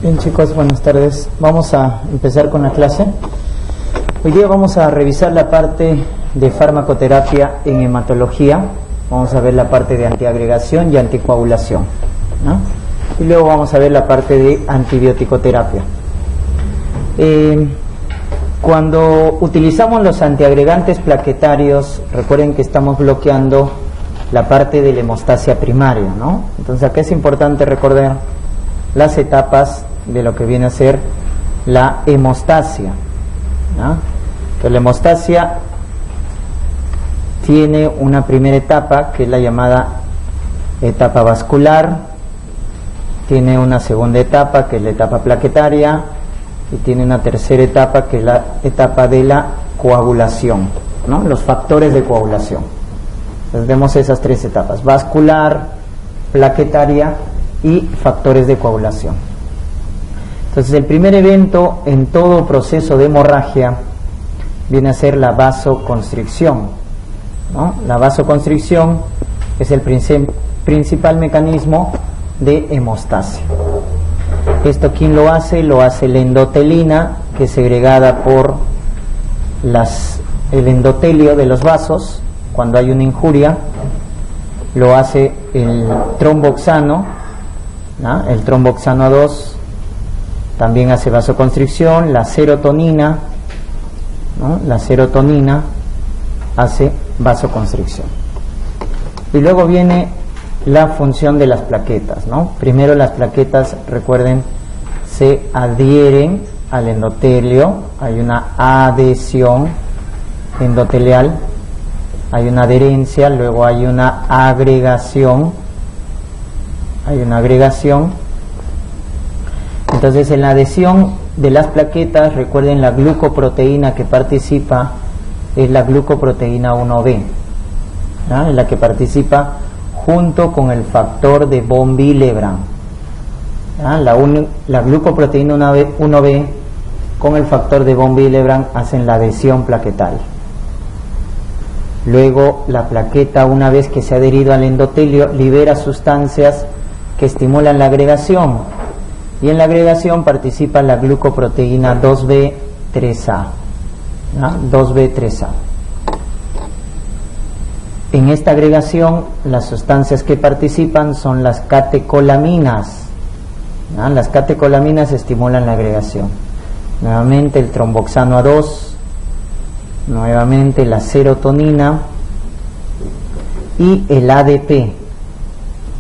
Bien, chicos, buenas tardes. Vamos a empezar con la clase. Hoy día vamos a revisar la parte de farmacoterapia en hematología. Vamos a ver la parte de antiagregación y anticoagulación, ¿no? Y luego vamos a ver la parte de antibiótico-terapia. Cuando utilizamos los antiagregantes plaquetarios, recuerden que estamos bloqueando la parte de la hemostasia primaria, ¿no? Entonces acá es importante recordar las etapas de lo que viene a ser la hemostasia, ¿no? Entonces la hemostasia tiene una primera etapa que es la llamada etapa vascular, tiene una segunda etapa que es la etapa plaquetaria y tiene una tercera etapa que es la etapa de la coagulación, ¿no? Los factores de coagulación. Entonces vemos esas tres etapas: vascular, plaquetaria y factores de coagulación. Entonces el primer evento en todo proceso de hemorragia viene a ser la vasoconstricción, ¿no? La vasoconstricción es el principal mecanismo de hemostasia. Esto, ¿quién lo hace? Lo hace la endotelina, que es segregada por el endotelio de los vasos. Cuando hay una injuria, lo hace el tromboxano, ¿no? El tromboxano 2 también hace vasoconstricción. La serotonina, ¿no? La serotonina hace vasoconstricción. Y luego viene la función de las plaquetas, ¿no? Primero las plaquetas, recuerden, se adhieren al endotelio, hay una adhesión endotelial, hay una adherencia, luego hay una agregación, entonces en la adhesión de las plaquetas, recuerden, la glucoproteína que participa es la glucoproteína 1B, ¿no? Es la que participa junto con el factor de von Willebrand, ¿no? La glucoproteína 1B con el factor de von Willebrand hacen la adhesión plaquetaria. Luego la plaqueta, una vez que se ha adherido al endotelio, libera sustancias que estimulan la agregación, y en la agregación participa la glucoproteína 2B3A, ¿no? 2B3A. En esta agregación, las sustancias que participan son las catecolaminas, ¿no? Las catecolaminas estimulan la agregación. Nuevamente el tromboxano A2, nuevamente la serotonina y el ADP.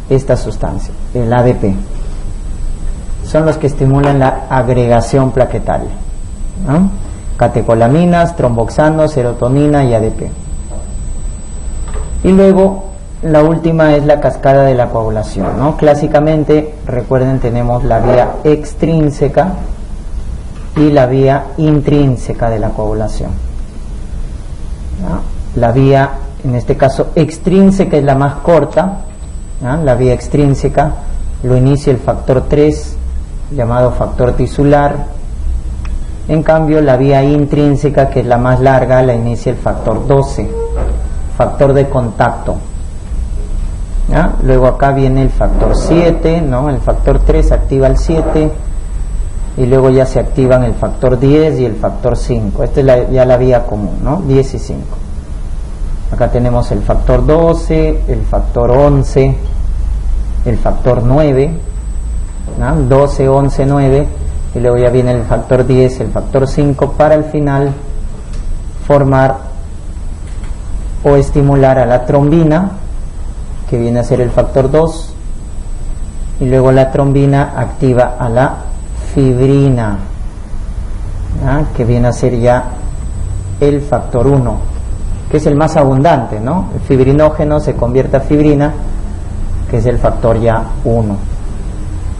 Esta sustancia, el ADP, son los que estimulan la agregación plaquetaria, ¿no? Catecolaminas, tromboxano, serotonina y ADP. Y luego la última es la cascada de la coagulación, ¿no? Clásicamente, recuerden, tenemos la vía extrínseca y la vía intrínseca de la coagulación, ¿no? La vía, en este caso extrínseca, es la más corta, ¿no? La vía extrínseca lo inicia el factor 3, llamado factor tisular. En cambio, la vía intrínseca, que es la más larga, la inicia el factor 12, factor de contacto, ¿no? Luego acá viene el factor 7, ¿no? El factor 3 activa el 7 y luego ya se activan el factor 10 y el factor 5. Esta es ya la vía común, ¿no? 10 y 5. Acá tenemos el factor 12, el factor 11, el factor 9, ¿no? 12, 11, 9, y luego ya viene el factor 10, el factor 5, para al final formar o estimular a la trombina, que viene a ser el factor 2, y luego la trombina activa a la fibrina, ¿no? Que viene a ser ya el factor 1, que es el más abundante, ¿no? El fibrinógeno se convierte a fibrina, que es el factor ya 1.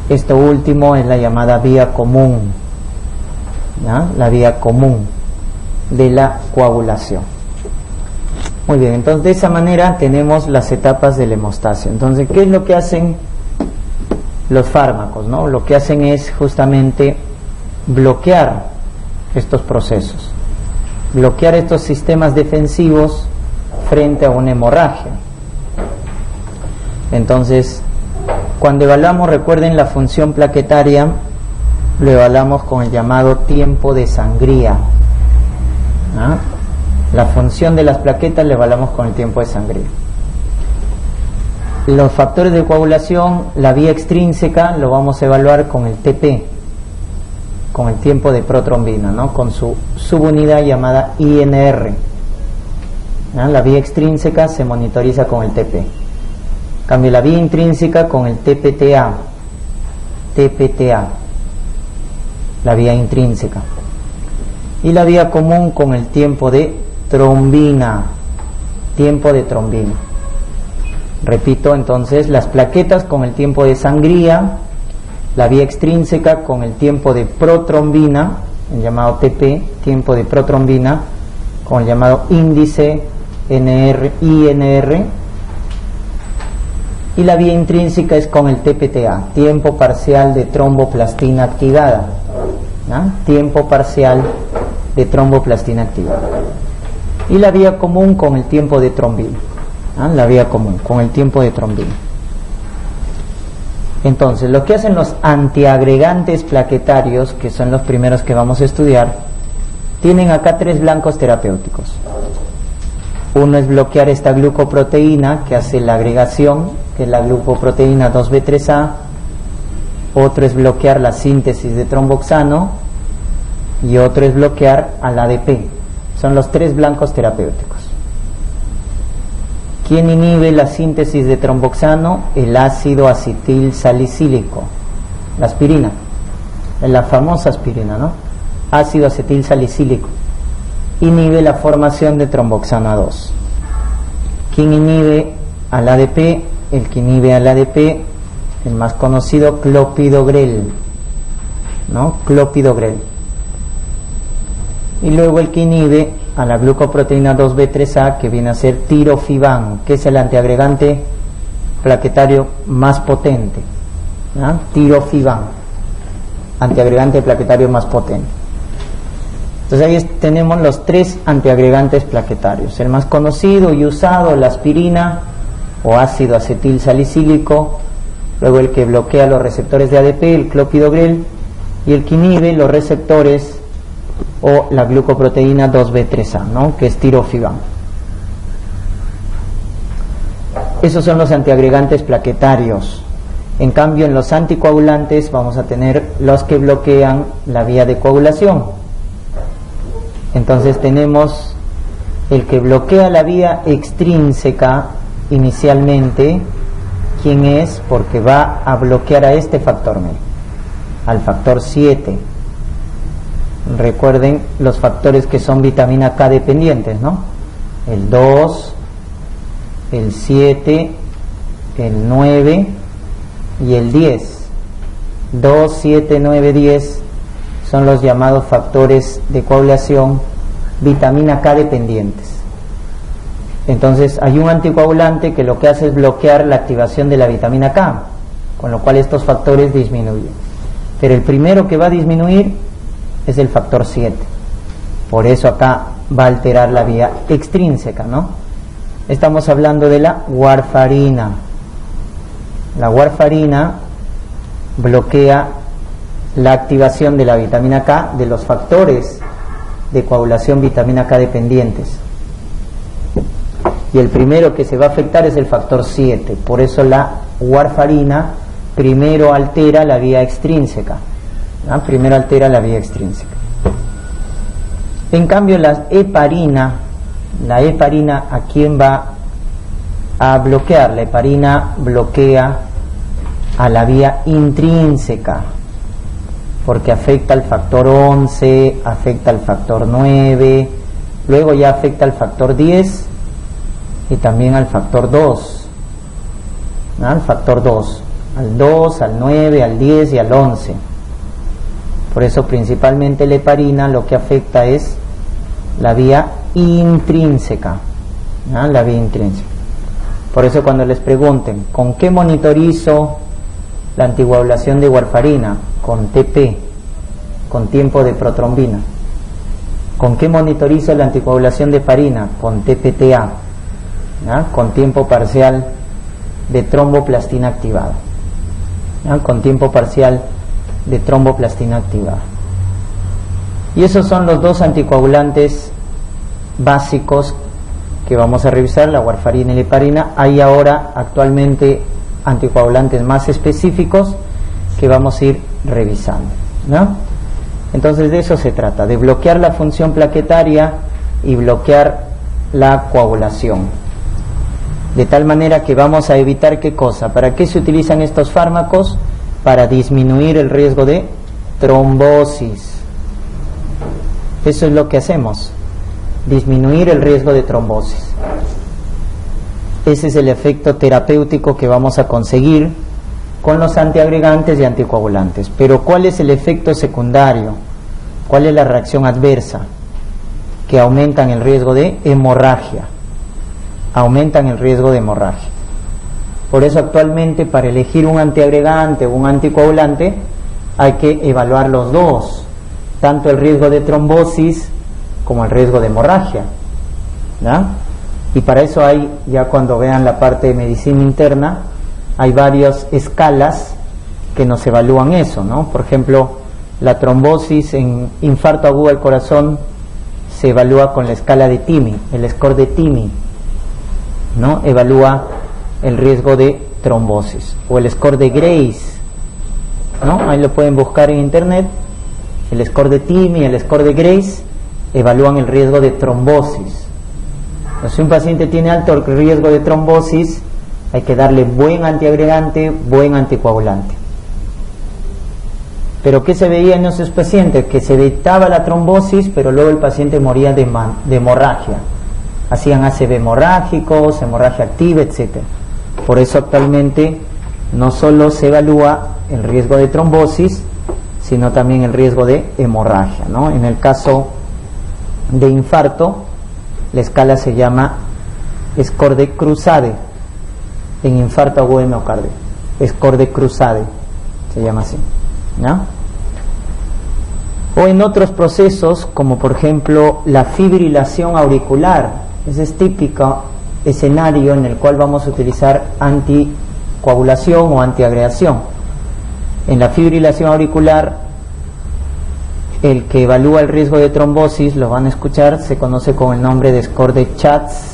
Esto último es la llamada vía común, ¿no? La vía común de la coagulación. Muy bien, entonces de esa manera tenemos las etapas de la hemostasia. Entonces, ¿qué es lo que hacen los fármacos, ¿no? Lo que hacen es justamente bloquear estos procesos, bloquear estos sistemas defensivos frente a una hemorragia. Entonces, cuando evaluamos, recuerden, la función plaquetaria, lo evaluamos con el llamado tiempo de sangría. La función de las plaquetas lo evaluamos con el tiempo de sangría. Los factores de coagulación, la vía extrínseca, lo vamos a evaluar con el TP, con el tiempo de protrombina, ¿no? Con su subunidad llamada INR. La vía extrínseca se monitoriza con el TP. En cambio, la vía intrínseca con el TPTA, la vía intrínseca. Y la vía común con el tiempo de trombina, Repito, entonces, las plaquetas con el tiempo de sangría, la vía extrínseca con el tiempo de protrombina, el llamado TP, tiempo de protrombina, con el llamado índice INR, y la vía intrínseca es con el TPTA, tiempo parcial de tromboplastina activada, tiempo parcial de tromboplastina activada. Y la vía común con el tiempo de trombina, la vía común con el tiempo de trombina. Entonces, lo que hacen los antiagregantes plaquetarios, que son los primeros que vamos a estudiar, tienen acá 3 blancos terapéuticos. Uno es bloquear esta glucoproteína que hace la agregación, que es la glucoproteína 2B3A. Otro es bloquear la síntesis de tromboxano y otro es bloquear al ADP. Son los 3 blancos terapéuticos. ¿Quién inhibe la síntesis de tromboxano? El ácido acetil salicílico, la aspirina, la famosa aspirina, ¿no? Ácido acetil salicílico inhibe la formación de tromboxano A2. ¿Quién inhibe al ADP? El que inhibe al ADP, el más conocido, clopidogrel, ¿no? Clopidogrel. Y luego el que inhibe a la glucoproteína 2B3A, que viene a ser tirofiban, que es el antiagregante plaquetario más potente. Tirofiban, antiagregante plaquetario más potente. Entonces ahí tenemos los 3 antiagregantes plaquetarios. El más conocido y usado, la aspirina o ácido acetil salicílico, luego el que bloquea los receptores de ADP, el clopidogrel, y el que inhibe los receptores o la glucoproteína 2B3A, ¿no? Que es tirofiban. Esos son los antiagregantes plaquetarios. En cambio, en los anticoagulantes vamos a tener los que bloquean la vía de coagulación. Entonces tenemos el que bloquea la vía extrínseca inicialmente. ¿Quién es? Porque va a bloquear a este factor medio, al factor 7. Recuerden los factores que son vitamina K dependientes, ¿no? El 2, el 7, el 9 y el 10. 2, 7, 9, 10 son los llamados factores de coagulación vitamina K dependientes. Entonces hay un anticoagulante que lo que hace es bloquear la activación de la vitamina K, con lo cual estos factores disminuyen. Pero el primero que va a disminuir es el factor 7. Por eso acá va a alterar la vía extrínseca, ¿no? Estamos hablando de la warfarina. La warfarina bloquea la activación de la vitamina K, de los factores de coagulación vitamina K dependientes. Y el primero que se va a afectar es el factor 7. Por eso la warfarina primero altera la vía extrínseca. Primero altera la vía extrínseca. En cambio, la heparina, ¿a quién va a bloquear? La heparina bloquea a la vía intrínseca, porque afecta al factor 11, afecta al factor 9, luego ya afecta al factor 10 y también al factor 2, al factor 2, al 2, al 9, al 10 y al 11. Por eso principalmente la heparina lo que afecta es la vía intrínseca, la vía intrínseca. Por eso cuando les pregunten, ¿con qué monitorizo la anticoagulación de warfarina? Con TP, con tiempo de protrombina. ¿Con qué monitorizo la anticoagulación de heparina? Con TPTA, con tiempo parcial de tromboplastina activada, con tiempo parcial de tromboplastina activada. Y esos son los dos anticoagulantes básicos que vamos a revisar, la warfarina y la heparina. Hay ahora actualmente anticoagulantes más específicos que vamos a ir revisando, ¿no? Entonces de eso se trata, de bloquear la función plaquetaria y bloquear la coagulación, de tal manera que vamos a evitar ¿qué cosa? ¿Para qué se utilizan estos fármacos? Para disminuir el riesgo de trombosis. Eso es lo que hacemos, disminuir el riesgo de trombosis. Ese es el efecto terapéutico que vamos a conseguir con los antiagregantes y anticoagulantes. Pero ¿cuál es el efecto secundario? ¿Cuál es la reacción adversa? Que aumentan el riesgo de hemorragia. Aumentan el riesgo de hemorragia. Por eso actualmente para elegir un antiagregante o un anticoagulante hay que evaluar los dos, tanto el riesgo de trombosis como el riesgo de hemorragia, ¿ya? Y para eso hay, ya cuando vean la parte de medicina interna, hay varias escalas que nos evalúan eso, ¿no? Por ejemplo, la trombosis en infarto agudo al corazón se evalúa con la escala de TIMI, el score de TIMI, ¿no? Evalúa el riesgo de trombosis. O el score de Grace, ¿no? Ahí lo pueden buscar en internet. El score de TIMI y el score de Grace evalúan el riesgo de trombosis. Entonces, si un paciente tiene alto riesgo de trombosis, hay que darle buen antiagregante, buen anticoagulante. Pero ¿qué se veía en esos pacientes? Que se detectaba la trombosis, pero luego el paciente moría de hemorragia. Hacían ACV hemorrágicos, hemorragia activa, etc. Por eso actualmente no solo se evalúa el riesgo de trombosis, sino también el riesgo de hemorragia, ¿no? En el caso de infarto, la escala se llama score de Cruzade, en infarto agudo de miocardio, score de Cruzade, se llama así, ¿no? O en otros procesos, como por ejemplo la fibrilación auricular. Ese es típico escenario en el cual vamos a utilizar anticoagulación o antiagregación. En la fibrilación auricular, el que evalúa el riesgo de trombosis, lo van a escuchar, se conoce con el nombre de score de Chas-Vas.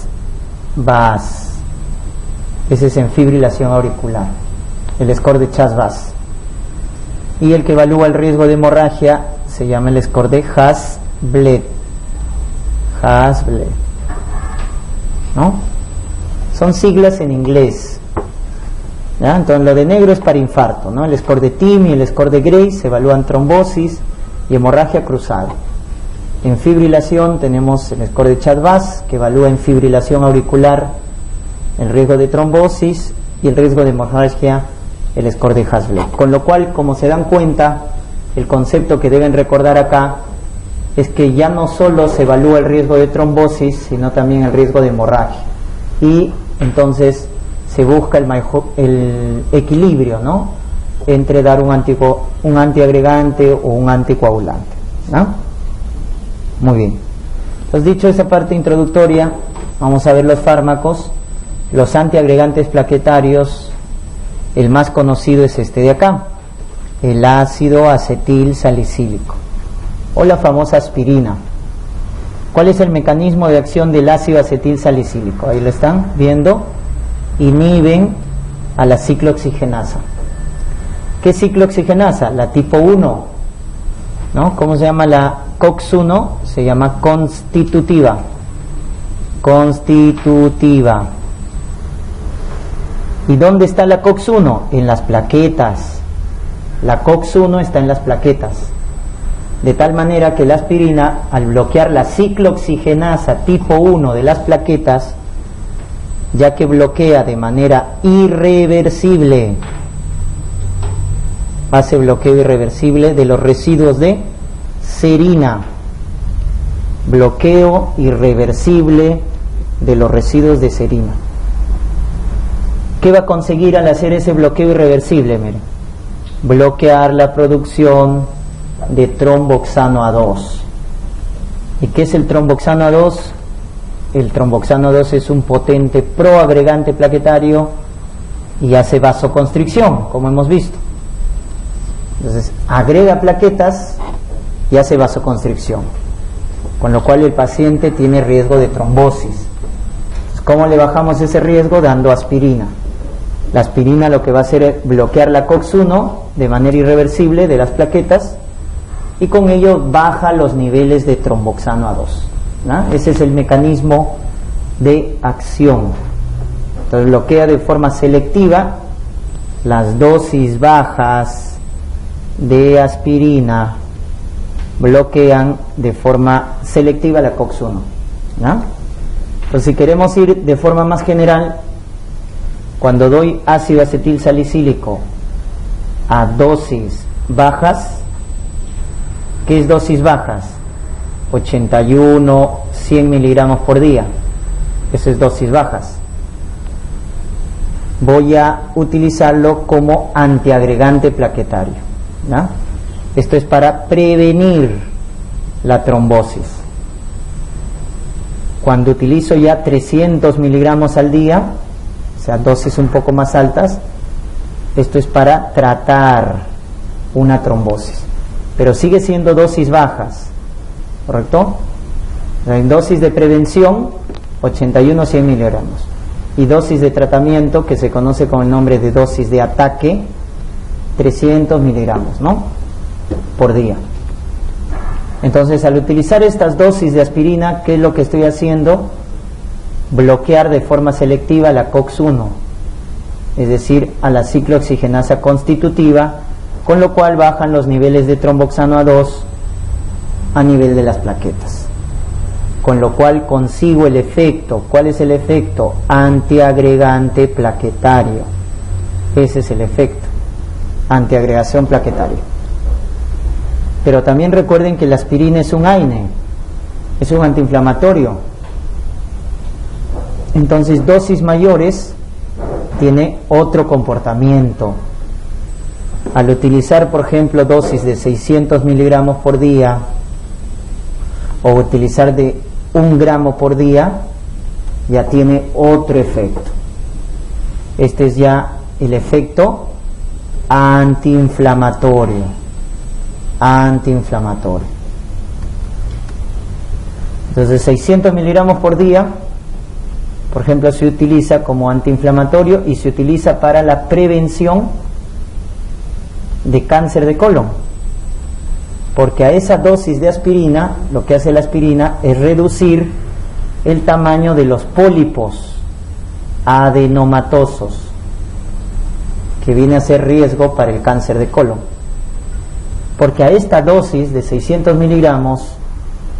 Ese es en fibrilación auricular, el score de Chas-Vas. Y el que evalúa el riesgo de hemorragia se llama el score de Hasbled. Hasbled, ¿no? Son siglas en inglés, ¿ya? Entonces lo de negro es para infarto, ¿no? El score de TIMI y el score de Grace se evalúan trombosis y hemorragia cruzada. En fibrilación tenemos el score de Chas-Vas, que evalúa en fibrilación auricular el riesgo de trombosis, y el riesgo de hemorragia el score de Hasbled. Con lo cual, como se dan cuenta, el concepto que deben recordar acá es que ya no solo se evalúa el riesgo de trombosis, sino también el riesgo de hemorragia. Y entonces se busca el equilibrio, ¿no?, entre dar un antiagregante o un anticoagulante, ¿no? Muy bien. Pues dicho esa parte introductoria, vamos a ver los fármacos. Los antiagregantes plaquetarios, el más conocido es este de acá, el ácido acetil salicílico, o la famosa aspirina. ¿Cuál es el mecanismo de acción del ácido acetil salicílico? Ahí lo están viendo. Inhiben a la ciclooxigenasa. ¿Qué ciclooxigenasa? La tipo 1, ¿no? ¿Cómo se llama la COX-1? Se llama constitutiva. Constitutiva. ¿Y dónde está la COX-1? En las plaquetas. La COX-1 está en las plaquetas. De tal manera que la aspirina, al bloquear la ciclooxigenasa tipo 1 de las plaquetas, ya que bloquea de manera irreversible, hace bloqueo irreversible de los residuos de serina. Bloqueo irreversible de los residuos de serina. ¿Qué va a conseguir al hacer ese bloqueo irreversible? Miren, bloquear la producción de tromboxano A2. ¿Y qué es el tromboxano A2? El tromboxano A2 es un potente proagregante plaquetario y hace vasoconstricción, como hemos visto. Entonces agrega plaquetas y hace vasoconstricción, con lo cual el paciente tiene riesgo de trombosis. ¿Cómo le bajamos ese riesgo? Dando aspirina. La aspirina lo que va a hacer es bloquear la COX-1 de manera irreversible de las plaquetas y con ello baja los niveles de tromboxano A2, ¿no? Ese es el mecanismo de acción. Entonces bloquea de forma selectiva las dosis bajas de aspirina, bloquean de forma selectiva la COX-1, ¿no? Entonces si queremos ir de forma más general, cuando doy ácido acetil salicílico a dosis bajas, ¿qué es dosis bajas? 81, 100 miligramos por día. Eso es dosis bajas. Voy a utilizarlo como antiagregante plaquetario, ¿no? Esto es para prevenir la trombosis. Cuando utilizo ya 300 miligramos al día, o sea, dosis un poco más altas, esto es para tratar una trombosis, pero sigue siendo dosis bajas, ¿correcto? En dosis de prevención, 81-100 miligramos, y dosis de tratamiento, que se conoce con el nombre de dosis de ataque, 300 miligramos, ¿no?, por día. Entonces, al utilizar estas dosis de aspirina, ¿qué es lo que estoy haciendo? Bloquear de forma selectiva la COX-1, es decir, a la ciclooxigenasa constitutiva, con lo cual bajan los niveles de tromboxano A2 a nivel de las plaquetas, con lo cual consigo el efecto. ¿Cuál es el efecto? Antiagregante plaquetario. Ese es el efecto, antiagregación plaquetaria. Pero también recuerden que la aspirina es un AINE, es un antiinflamatorio. Entonces dosis mayores tiene otro comportamiento. Al utilizar, por ejemplo, dosis de 600 miligramos por día o utilizar de 1 gramo por día, ya tiene otro efecto. Este es ya el efecto antiinflamatorio. Entonces 600 miligramos por día, por ejemplo, se utiliza como antiinflamatorio y se utiliza para la prevención de cáncer de colon, porque a esa dosis de aspirina, lo que hace la aspirina es reducir el tamaño de los pólipos adenomatosos, que viene a ser riesgo para el cáncer de colon. Porque a esta dosis de 600 miligramos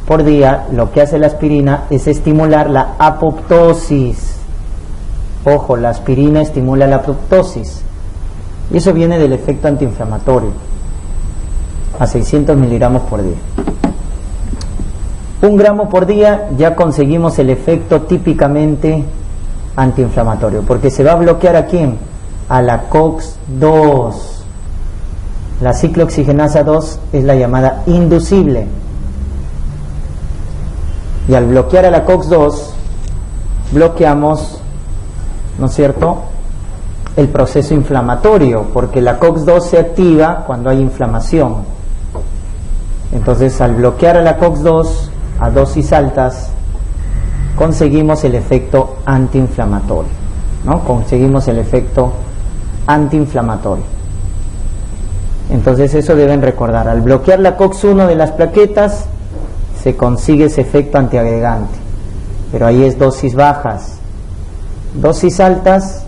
por día, lo que hace la aspirina es estimular la apoptosis. Ojo, la aspirina estimula la apoptosis. Y eso viene del efecto antiinflamatorio, a 600 miligramos por día. 1 gramo por día ya conseguimos el efecto típicamente antiinflamatorio, porque se va a bloquear ¿a quién? A la COX-2. La ciclooxigenasa 2 es la llamada inducible. Y al bloquear a la COX-2, bloqueamos, ¿no es cierto?, el proceso inflamatorio, porque la COX-2 se activa cuando hay inflamación. Entonces, al bloquear a la COX-2 a dosis altas, conseguimos el efecto antiinflamatorio, ¿no? Conseguimos el efecto antiinflamatorio. Entonces eso deben recordar, al bloquear la COX-1 de las plaquetas se consigue ese efecto antiagregante, pero ahí es dosis bajas. Dosis altas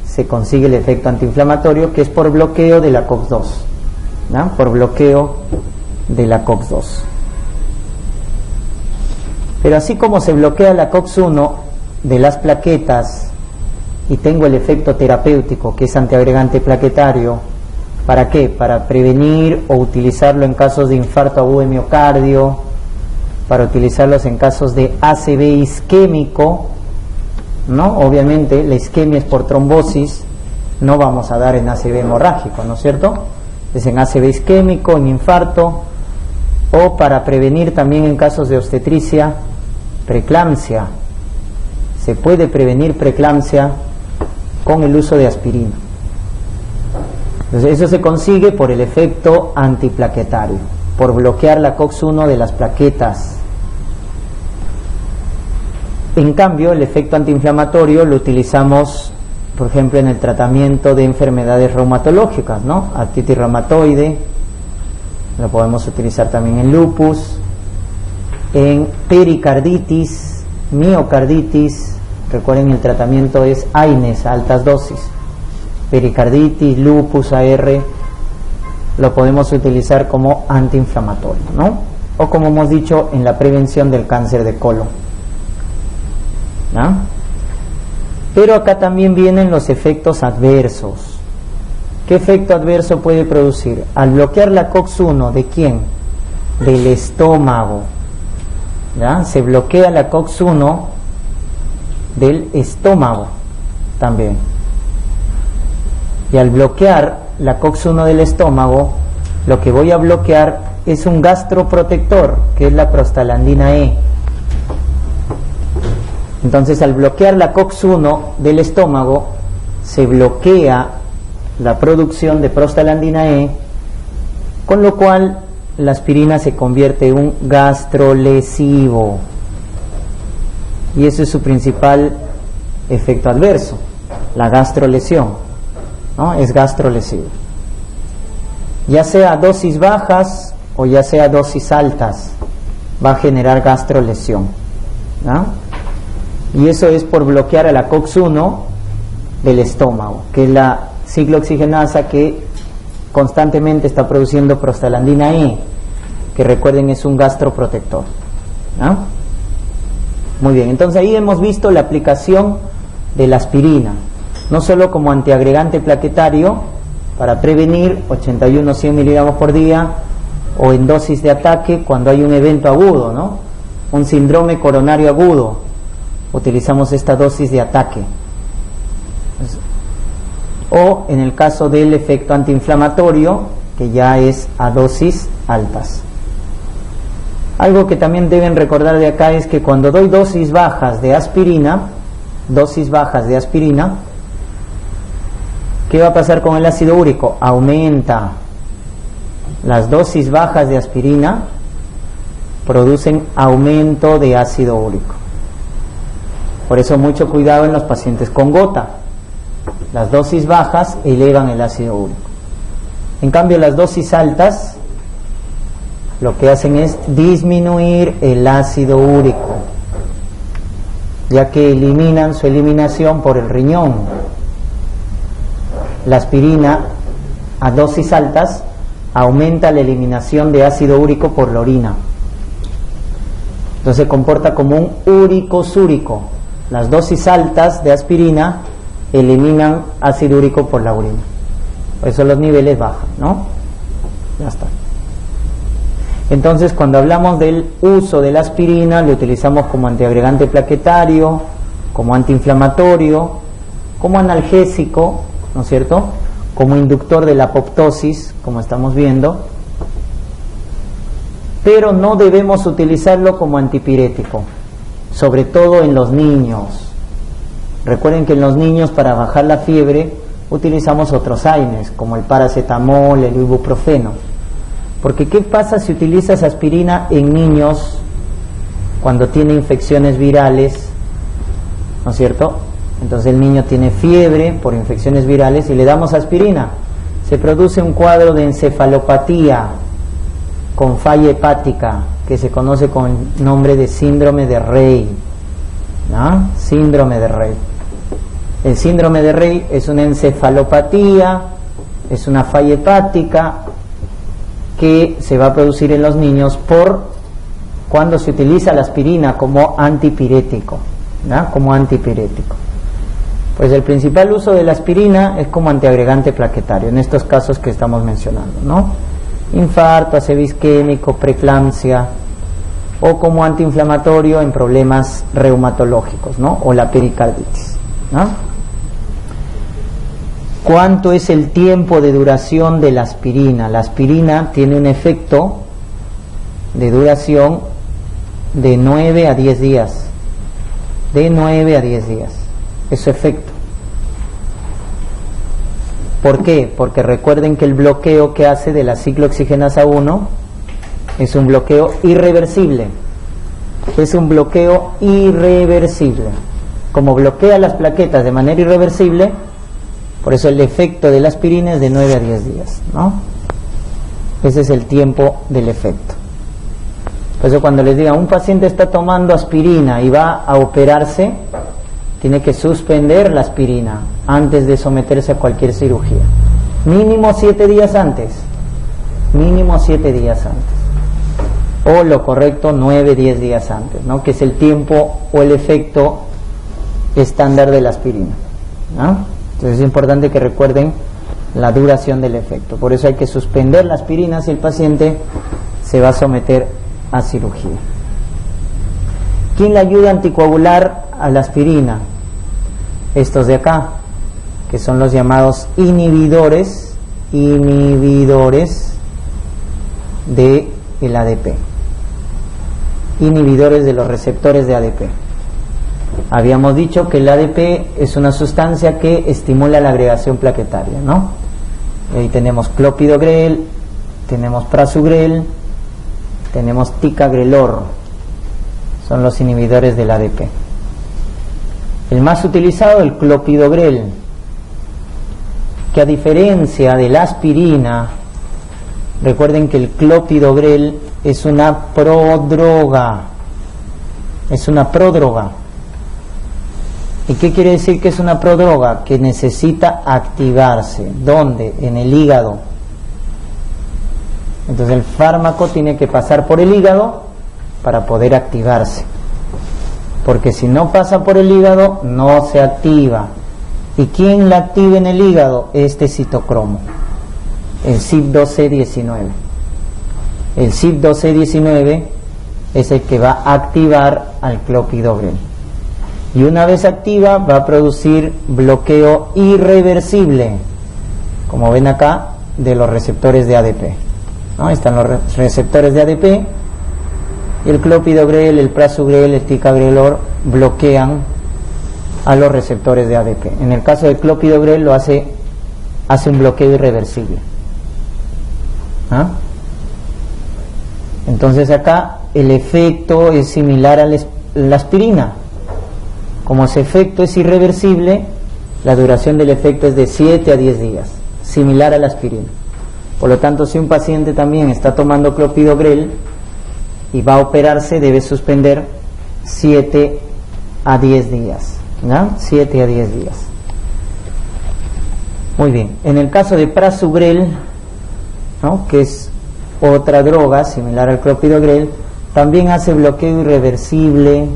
se consigue el efecto antiinflamatorio, que es por bloqueo de la COX-2, ¿no? Por bloqueo de la COX-2. Pero así como se bloquea la COX-1 de las plaquetas y tengo el efecto terapéutico, que es antiagregante plaquetario, ¿para qué? Para prevenir o utilizarlo en casos de infarto agudo de miocardio, para utilizarlos en casos de ACV isquémico, ¿no? Obviamente la isquemia es por trombosis, no vamos a dar en ACV hemorrágico, ¿no es cierto? Es en ACV isquémico, en infarto, o para prevenir también en casos de obstetricia, preeclampsia. Se puede prevenir preeclampsia con el uso de aspirina. Entonces eso se consigue por el efecto antiplaquetario, por bloquear la COX-1 de las plaquetas. En cambio, el efecto antiinflamatorio lo utilizamos, por ejemplo, en el tratamiento de enfermedades reumatológicas, ¿no? Artritis reumatoide, lo podemos utilizar también en lupus, en pericarditis, miocarditis. Recuerden, el tratamiento es AINES, a altas dosis. Pericarditis, lupus, AR, lo podemos utilizar como antiinflamatorio, ¿no? O como hemos dicho, en la prevención del cáncer de colon, ¿no? Pero acá también vienen los efectos adversos. ¿Qué efecto adverso puede producir? Al bloquear la COX-1, ¿de quién? Del estómago, ¿ya? Se bloquea la COX-1 del estómago también. Y al bloquear la COX-1 del estómago, lo que voy a bloquear es un gastroprotector, que es la prostaglandina E. Entonces, al bloquear la COX-1 del estómago, se bloquea la producción de prostaglandina E, con lo cual la aspirina se convierte en un gastrolesivo. Y ese es su principal efecto adverso, la gastrolesión, ¿no? Es gastrolesivo. Ya sea dosis bajas o ya sea dosis altas, va a generar gastrolesión, ¿no? Y eso es por bloquear a la COX-1 del estómago, que es la ciclooxigenasa que constantemente está produciendo prostaglandina E, que recuerden es un gastroprotector, ¿no? Muy bien, entonces ahí hemos visto la aplicación de la aspirina, no solo como antiagregante plaquetario para prevenir 81-100 miligramos por día, o en dosis de ataque cuando hay un evento agudo, ¿no? Un síndrome coronario agudo, utilizamos esta dosis de ataque. O en el caso del efecto antiinflamatorio, que ya es a dosis altas. Algo que también deben recordar de acá es que cuando doy dosis bajas de aspirina, ¿qué va a pasar con el ácido úrico? Aumenta. Las dosis bajas de aspirina producen aumento de ácido úrico. Por eso mucho cuidado en los pacientes con gota. Las dosis bajas elevan el ácido úrico. En cambio, las dosis altas lo que hacen es disminuir el ácido úrico, ya que eliminan su eliminación por el riñón. La aspirina a dosis altas aumenta la eliminación de ácido úrico por la orina. Entonces se comporta como un uricosúrico. Las dosis altas de aspirina eliminan ácido úrico por la orina. Por eso los niveles bajan, ¿no? Ya está. Entonces, cuando hablamos del uso de la aspirina, lo utilizamos como antiagregante plaquetario, como antiinflamatorio, como analgésico, ¿no es cierto?, como inductor de la apoptosis, como estamos viendo, pero no debemos utilizarlo como antipirético, sobre todo en los niños. Recuerden que en los niños, para bajar la fiebre, utilizamos otros AINES, como el paracetamol, el ibuprofeno. Porque ¿qué pasa si utilizas aspirina en niños cuando tiene infecciones virales? ¿No es cierto? Entonces el niño tiene fiebre por infecciones virales y le damos aspirina. Se produce un cuadro de encefalopatía con falla hepática, que se conoce con el nombre de síndrome de Rey, ¿no? Síndrome de Rey. El síndrome de Rey es una encefalopatía, es una falla hepática que se va a producir en los niños por cuando se utiliza la aspirina como antipirético, ¿no? Como antipirético. Pues el principal uso de la aspirina es como antiagregante plaquetario, en estos casos que estamos mencionando, ¿no? Infarto, ACV isquémico, preeclampsia, o como antiinflamatorio en problemas reumatológicos, ¿no? O la pericarditis, ¿no? ¿Cuánto es el tiempo de duración de la aspirina? La aspirina tiene un efecto de duración de 9 a 10 días. De 9 a 10 días. Es su efecto. ¿Por qué? Porque recuerden que el bloqueo que hace de la ciclooxigenasa 1 es un bloqueo irreversible. Es un bloqueo irreversible. Como bloquea las plaquetas de manera irreversible, por eso el efecto de la aspirina es de 9 a 10 días, ¿no? Ese es el tiempo del efecto. Por eso cuando les diga, un paciente está tomando aspirina y va a operarse, tiene que suspender la aspirina antes de someterse a cualquier cirugía. Mínimo 7 días antes. Mínimo 7 días antes. O lo correcto, 9-10 días antes, ¿no? Que es el tiempo o el efecto estándar de la aspirina, ¿no? Entonces es importante que recuerden la duración del efecto. Por eso hay que suspender la aspirina si el paciente se va a someter a cirugía. ¿Quién le ayuda a anticoagular a la aspirina? Estos de acá, que son los llamados inhibidores de el ADP. Inhibidores de los receptores de ADP. Habíamos dicho que el ADP es una sustancia que estimula la agregación plaquetaria, ¿no? Ahí tenemos clopidogrel, tenemos prasugrel, tenemos ticagrelor. Son los inhibidores del ADP. El más utilizado, el clopidogrel, que a diferencia de la aspirina, recuerden que el clopidogrel es una prodroga. Es una prodroga. ¿Y qué quiere decir que es una prodroga? Que necesita activarse. ¿Dónde? En el hígado. Entonces el fármaco tiene que pasar por el hígado para poder activarse. Porque si no pasa por el hígado, no se activa. ¿Y quién la activa en el hígado? Este citocromo, el CYP12C19. El CYP12C19 es el que va a activar al clopidogrel. Y una vez activa, va a producir bloqueo irreversible, como ven acá, de los receptores de ADP, ¿no? Están los receptores de ADP, y el clopidogrel, el prasugrel, el ticagrelor bloquean a los receptores de ADP. En el caso del clopidogrel lo hace un bloqueo irreversible. ¿Ah? Entonces acá el efecto es similar a la aspirina. Como ese efecto es irreversible, la duración del efecto es de 7 a 10 días, similar a la aspirina. Por lo tanto, si un paciente también está tomando clopidogrel y va a operarse, debe suspender 7 a 10 días, ¿no? 7 a 10 días. Muy bien. En el caso de prasugrel, ¿no?, que es otra droga similar al clopidogrel, también hace bloqueo irreversible,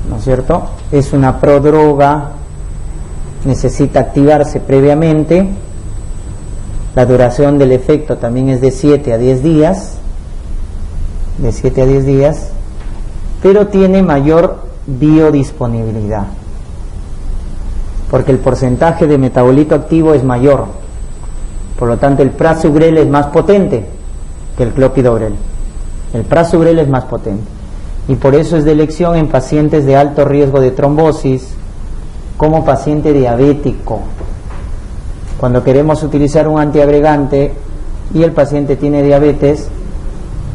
¿no es cierto? Es una prodroga, necesita activarse previamente. La duración del efecto también es de 7 a 10 días, de 7 a 10 días, pero tiene mayor biodisponibilidad, porque el porcentaje de metabolito activo es mayor. Por lo tanto, el prasugrel es más potente que el clopidogrel. El prasugrel es más potente, y por eso es de elección en pacientes de alto riesgo de trombosis, como paciente diabético. Cuando queremos utilizar un antiagregante y el paciente tiene diabetes,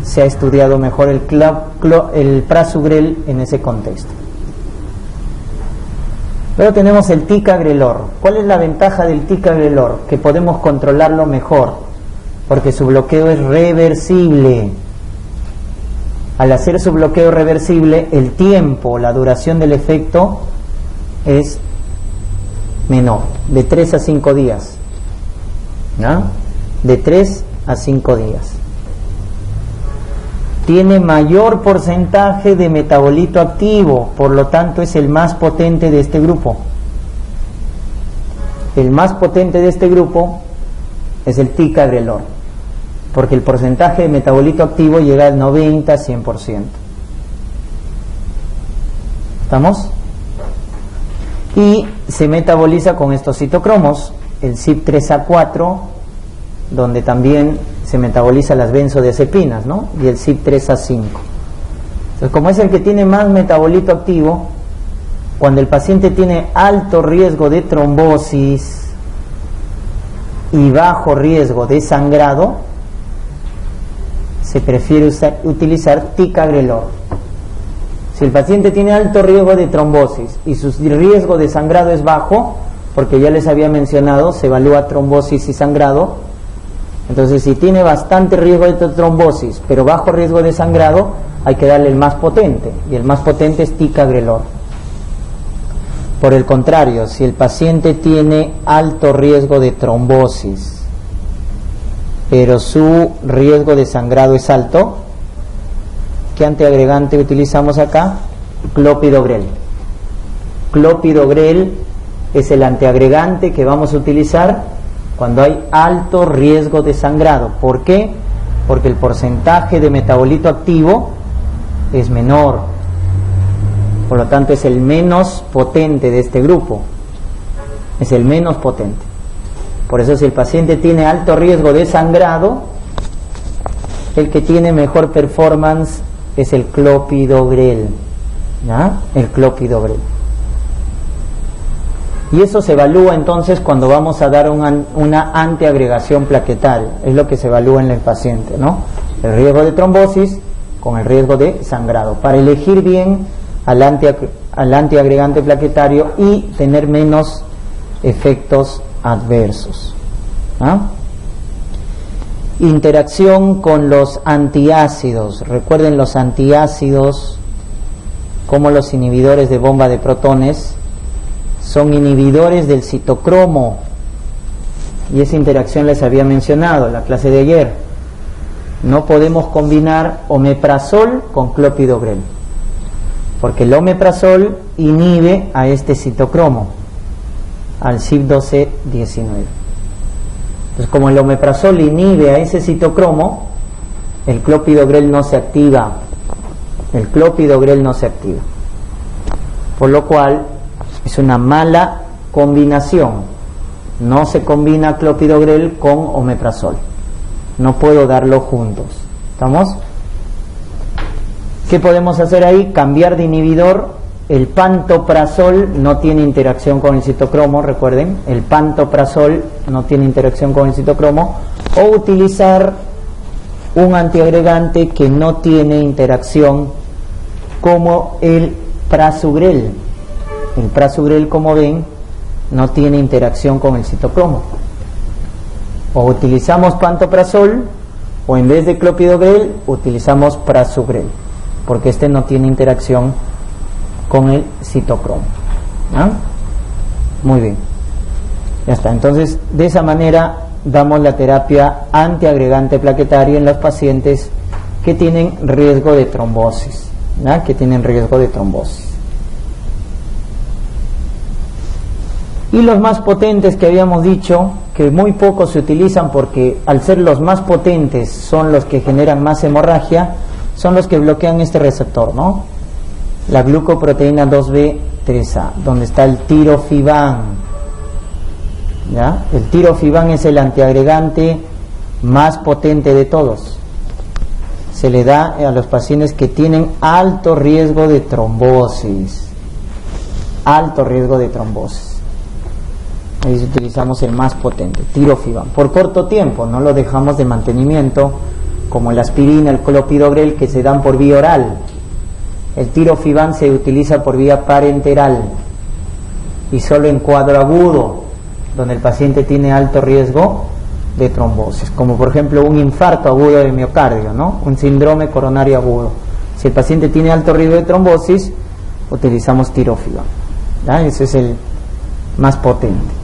se ha estudiado mejor el prasugrel en ese contexto. Luego tenemos el ticagrelor. ¿Cuál es la ventaja del ticagrelor? Que podemos controlarlo mejor, porque su bloqueo es reversible. Al hacer su bloqueo reversible, el tiempo, la duración del efecto es menor, de 3 a 5 días, ¿no? De 3 a 5 días. Tiene mayor porcentaje de metabolito activo, por lo tanto es el más potente de este grupo. El más potente de este grupo es el ticagrelor, porque el porcentaje de metabolito activo llega al 90-100%. ¿Estamos? Y se metaboliza con estos citocromos, el CYP3A4, donde también se metaboliza las benzodiazepinas, ¿no?, y el CYP3A5. Entonces, como es el que tiene más metabolito activo, cuando el paciente tiene alto riesgo de trombosis, y bajo riesgo de sangrado, se prefiere utilizar ticagrelor. Si el paciente tiene alto riesgo de trombosis y su riesgo de sangrado es bajo, porque ya les había mencionado, se evalúa trombosis y sangrado. Entonces, si tiene bastante riesgo de trombosis, pero bajo riesgo de sangrado, hay que darle el más potente, y el más potente es ticagrelor. Por el contrario, si el paciente tiene alto riesgo de trombosis, pero su riesgo de sangrado es alto, ¿qué antiagregante utilizamos acá? Clopidogrel. Clopidogrel es el antiagregante que vamos a utilizar cuando hay alto riesgo de sangrado. ¿Por qué? Porque el porcentaje de metabolito activo es menor, por lo tanto es el menos potente de este grupo, es el menos potente. Por eso, si el paciente tiene alto riesgo de sangrado, el que tiene mejor performance es el clopidogrel, ¿ya? El clopidogrel. Y eso se evalúa entonces cuando vamos a dar una antiagregación plaquetaria. Es lo que se evalúa en el paciente, ¿no? El riesgo de trombosis con el riesgo de sangrado, para elegir bien al antiagregante plaquetario y tener menos efectos adversos. ¿Ah? Interacción con los antiácidos. Recuerden, los antiácidos, como los inhibidores de bomba de protones, son inhibidores del citocromo, y esa interacción les había mencionado en la clase de ayer. No podemos combinar omeprazol con clopidogrel, porque el omeprazol inhibe a este citocromo, al CYP1219. Entonces, como el omeprazol inhibe a ese citocromo, el clopidogrel no se activa. El clopidogrel no se activa. Por lo cual, es una mala combinación. No se combina clopidogrel con omeprazol. No puedo darlo juntos. ¿Estamos? ¿Qué podemos hacer ahí? Cambiar de inhibidor. El pantoprazol no tiene interacción con el citocromo, recuerden. El pantoprazol no tiene interacción con el citocromo. O utilizar un antiagregante que no tiene interacción, como el prasugrel. El prasugrel, como ven, no tiene interacción con el citocromo. O utilizamos pantoprazol, o en vez de clopidogrel utilizamos prasugrel, porque este no tiene interacción con el citocromo. ¿Ah? Muy bien, ya está. Entonces, de esa manera damos la terapia antiagregante plaquetario en los pacientes que tienen riesgo de trombosis, ¿ah? Que tienen riesgo de trombosis. Y los más potentes, que habíamos dicho que muy pocos se utilizan, porque al ser los más potentes son los que generan más hemorragia, son los que bloquean este receptor, ¿no? La glucoproteína 2B3A, donde está el tirofiban, ¿ya? El tirofiban es el antiagregante más potente de todos. Se le da a los pacientes que tienen alto riesgo de trombosis. Alto riesgo de trombosis. Ahí utilizamos el más potente, tirofiban. Por corto tiempo, no lo dejamos de mantenimiento, como la aspirina, el clopidogrel, que se dan por vía oral. El tirofiban se utiliza por vía parenteral y solo en cuadro agudo, donde el paciente tiene alto riesgo de trombosis, como por ejemplo un infarto agudo de miocardio, ¿no? Un síndrome coronario agudo. Si el paciente tiene alto riesgo de trombosis, utilizamos tirofiban, ¿ya? Ese es el más potente.